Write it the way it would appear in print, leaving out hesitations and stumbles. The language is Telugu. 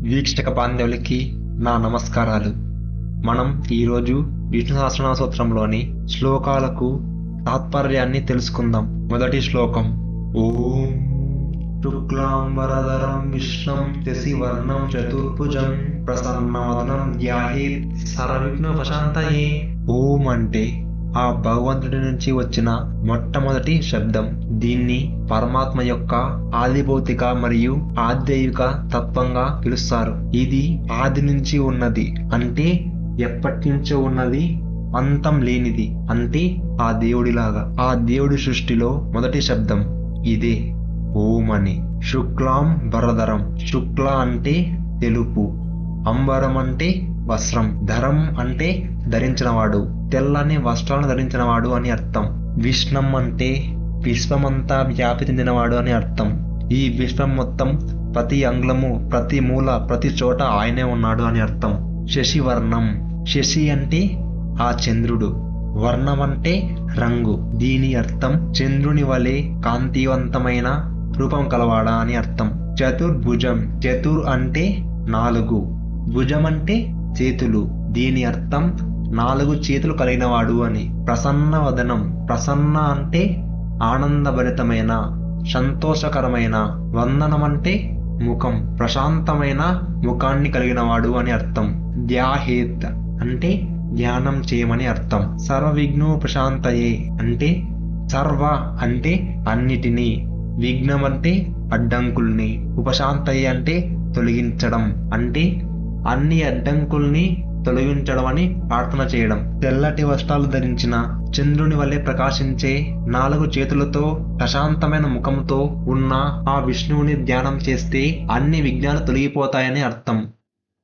వీక్షక బాంధవులకి నా నమస్కారాలు. మనం ఈరోజు విష్ణు సహస్రనామ స్తోత్రంలోని శ్లోకాలకు తాత్పర్యాన్ని తెలుసుకుందాం. మొదటి శ్లోకం. ఓం శుక్లాంబరధరం విష్ణుం శశివర్ణం చతుర్భుజం ప్రసన్నవదనం ధ్యాయేత్ సర్వవిఘ్నోపశాంతయే. ఓం అంటే ఆ భగవంతుడి నుంచి వచ్చిన మొట్టమొదటి శబ్దం. దీన్ని పరమాత్మ యొక్క ఆదిభౌతిక మరియు ఆధ్యాత్మిక తత్వంగా పిలుస్తారు. ఇది ఆది నుంచి ఉన్నది అంటే ఎప్పటి నుంచో ఉన్నది, అంతం లేనిది అంటే ఆ దేవుడిలాగా. ఆ దేవుడి సృష్టిలో మొదటి శబ్దం ఇదే, ఓం అని. శుక్లాం వరదరం. శుక్ల అంటే తెలుపు, అంబరం అంటే వస్త్రం, ధరం అంటే ధరించినవాడు, తెల్లని వస్త్రాలను ధరించినవాడు అని అర్థం. విష్ణం అంటే విశ్వమంతా వ్యాపి చెందినవాడు అని అర్థం. ఈ విశ్వం మొత్తం ప్రతి అంగుళము, ప్రతి మూల, ప్రతి చోట ఆయనే ఉన్నాడు అని అర్థం. శశివర్ణం. శశి అంటే ఆ చంద్రుడు, వర్ణం అంటే రంగు. దీని అర్థం చంద్రుని వలె కాంతివంతమైన రూపం కలవాడా అని అర్థం. చతుర్భుజం. చతుర్ అంటే 4, భుజం అంటే చేతులు. దీని అర్థం 4 చేతులు కలిగినవాడు అని. ప్రసన్న వదనం. ప్రసన్న అంటే ఆనందభరితమైన, సంతోషకరమైన. వందనం అంటే ముఖం, ప్రశాంతమైన ముఖాన్ని కలిగినవాడు అని అర్థం. ధ్యాయేత్ అంటే ధ్యానం చేయమని అర్థం. సర్వవిఘ్నోపశాంతయే అంటే సర్వ అంటే అన్నిటినీ, విఘ్నం అంటే అడ్డంకుల్ని, ఉపశాంతయే అంటే తొలగించడం అంటే అన్ని అడ్డంకుల్ని తొలగించడం అని ప్రార్థన చేయడం. తెల్లటి వస్త్రాలు ధరించిన చంద్రుని వల్లే ప్రకాశించే 4 చేతులతో ప్రశాంతమైన ముఖంతో ఉన్న ఆ విష్ణువుని ధ్యానం చేస్తే అన్ని విఘ్నాలు తొలగిపోతాయని అర్థం.